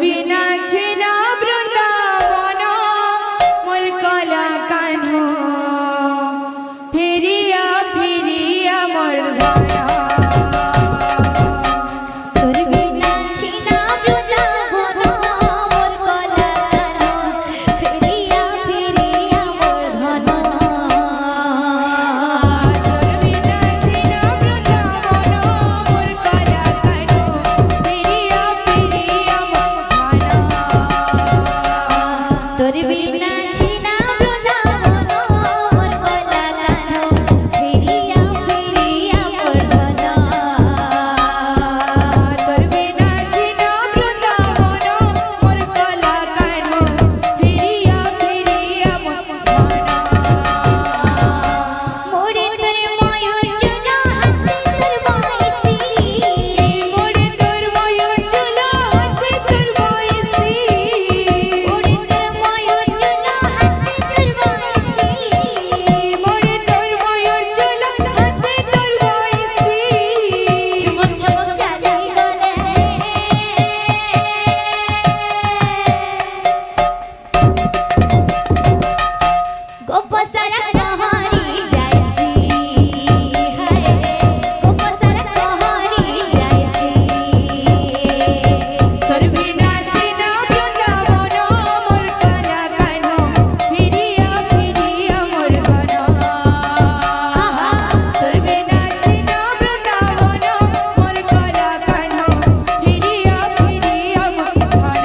বিনা ছিনা বৃন্দাবন মোর কলা কানহ ফিরিয়া ফিরিয়া মোর ঘর তোর বিনা ছিনা বৃন্দাবন মোর কলা কানহ ফিরিয়া ফিরিয়া মোর ধন তোর বিনা ছিনা বৃন্দাবন মোর কলা কানহ ফিরিয়া ফিরিয়া মোর ধন তোর বিনা ছিনা বৃন্দাবন মোর কলা কানহ ফিরিয়া ফিরিয়া মোর ঘর মোরে তোর ময়ূর চূড়া হাতে তোর বয়সী মোরে তোর ময়ূর চূড়া হাতে তোর বয়সী মোরে তোর ময়ূর চূড়া হাতে তোর বয়সী মোরে তোর ময়ূর চূড়া হাতে তোর বয়সী ঝমক ঝমক চালাই গলে গোপসারা কহারি যাইসি হায় গোপসারা কহারি যাইসি তোর বিনা ছিনা বৃন্দাবন মোর কলা কানহ ফিরিয়া ফিরিয়া মোর ঘর তোর বিনা ছিনা বৃন্দাবন মোর কলা কানহ ফিরিয়া ফিরিয়া মোর ঘর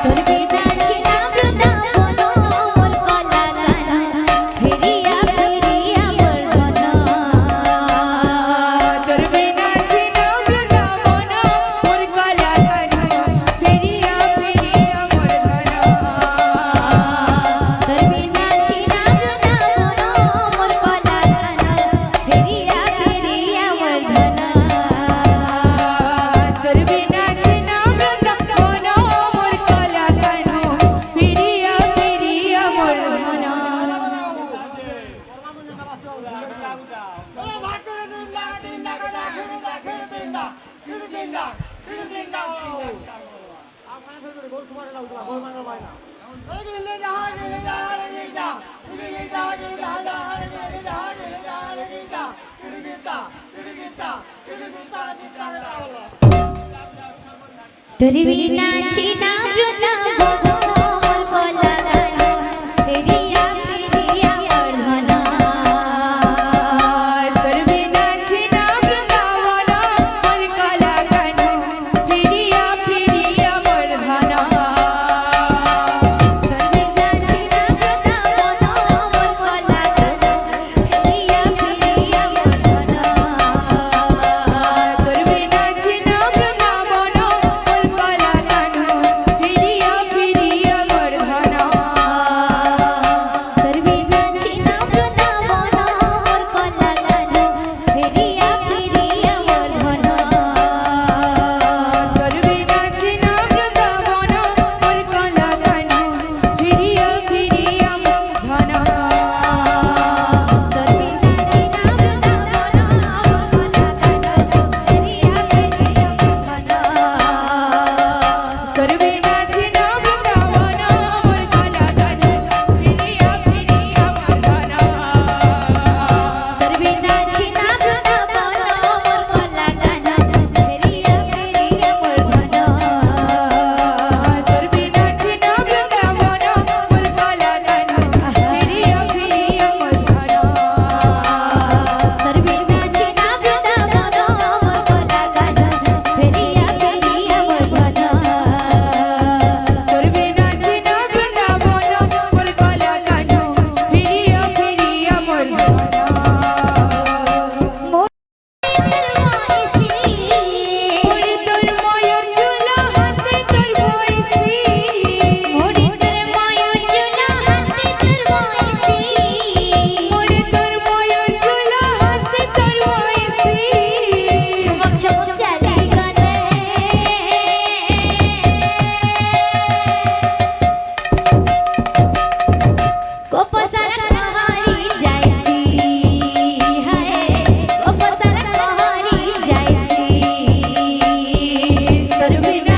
তোর বিনা ছিনা বৃন্দাবন মোর কলা কানহ ফিরিয়া ফিরিয়া মোর ধন তোর বিনা ছিনা বৃন্দাবন মোর কলা কানহ ফিরিয়া ফিরিয়া মোর ঘর তোর বিনা ছিনা বৃন্দাবন মোর কলা কানহ ফিরিয়া ফিরিয়া মোর ধন তোর বিনা ছিনা বৃন্দাবন মোর কলা কানহ ফিরিয়া ফিরিয়া মোর ধন তোর বিনা ছিনা বৃন্দাবন মোর কলা কানহ ফিরিয়া ফিরিয়া মোর ধন তোর বিনা ছিনা বৃন্দাবন মোর কলা কানহ ফিরিয়া ফিরিয়া মোর ধন তোর বিনা ছিনা বৃন্দাবন মোর কলা কানহ ফিরিয়া ফিরিয়া মোর ধন তোর বিনা ছিনা বৃন্দাবন মোর কলা কানহ ফিরিয়া ফিরিয়া মোর ধন তোর বিনা ছিনা বৃন্দাবন মোর কলা কানহ ফিরিয়া ফিরিয়া মোর ধন তোর বিনা ছিনা বৃন্দাবন মোর কলা কানহ ফিরিয়া ফিরিয়া মোর ধন তোর বিনা ছিনা বৃন্দাবন মোর কলা কানহ ফিরিয়া ফিরিয়া মোর ধন তোর বিনা ছিনা বৃন্দাবন মোর কলা কানহ ফিরিয়া ফিরিয়া মোর ধন তোর বিনা ছিনা বৃন্দাবন মোর কলা কানহ ফিরিয়া ফিরিয়া মোর ধন তোর বিনা ছিনা বৃন্দাবন মোর কলা কানহ ফিরিয়া ফিরিয়া মোর ধন তোর বিনা ছিনা বৃন্দাবন মোর কলা কানহ ফিরিয়া ফিরিয়া মোর ধন তোর বিনা ছিনা বৃন্দাবন মোর কলা কানহ ফিরিয়া ফিরিয়া মোর ধন মোরে তোর ময়ূর চূড়া হাতে তোর বয়সী মোরে তোর ময়ূর চূড়া হাতে তোর বয়সী মোরে তোর ময়ূর চূড়া হাতে তোর বয়সী ঝমক ঝমক চালাই গলে গোপসারা কহারি যাইসি হায় গোপসারা কহারি যাইসি তোর বিনা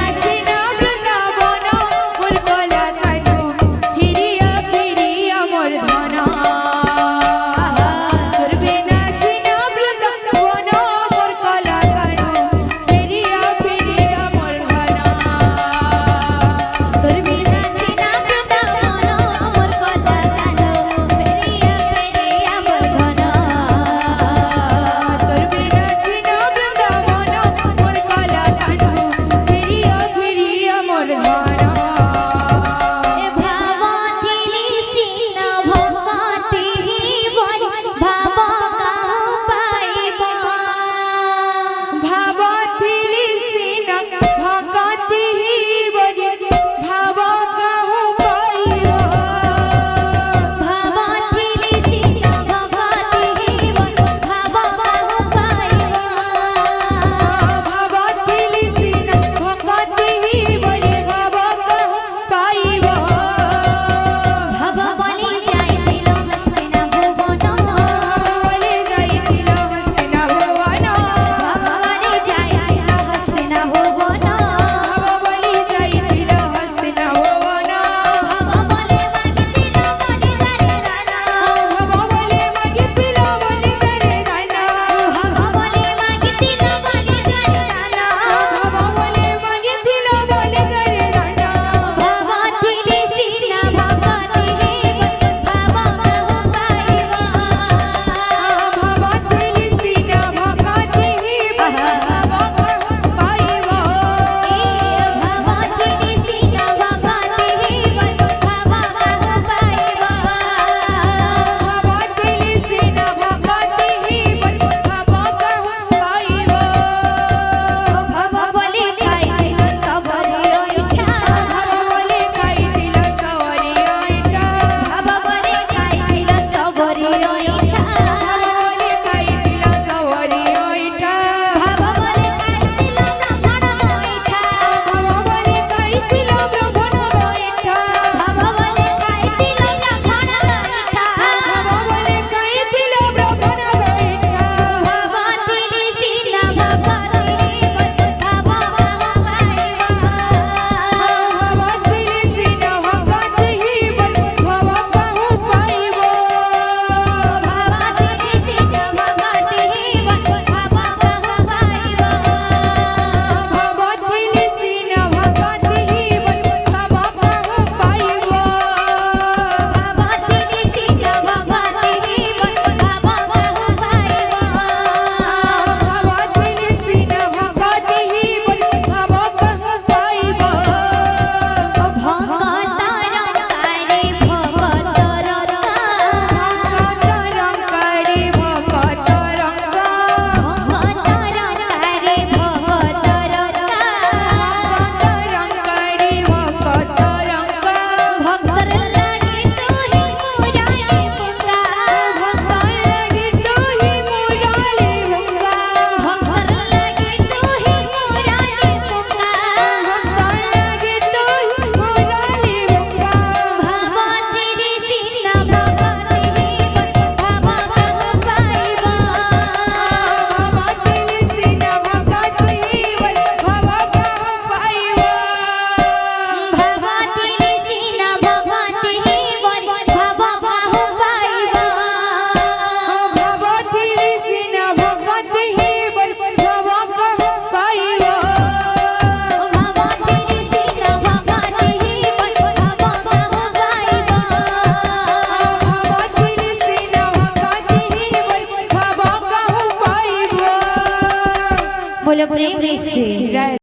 प्लीज से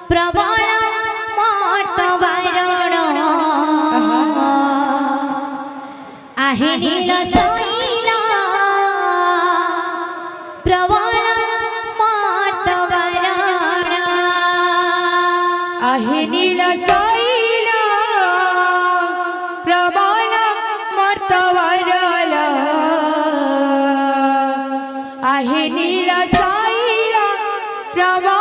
प्रबल मर्तबारण आहे नील शैला प्रबल मर्तबारण आहे नील शैला प्रबल मर्तवरला आहे नील शैला प्रबल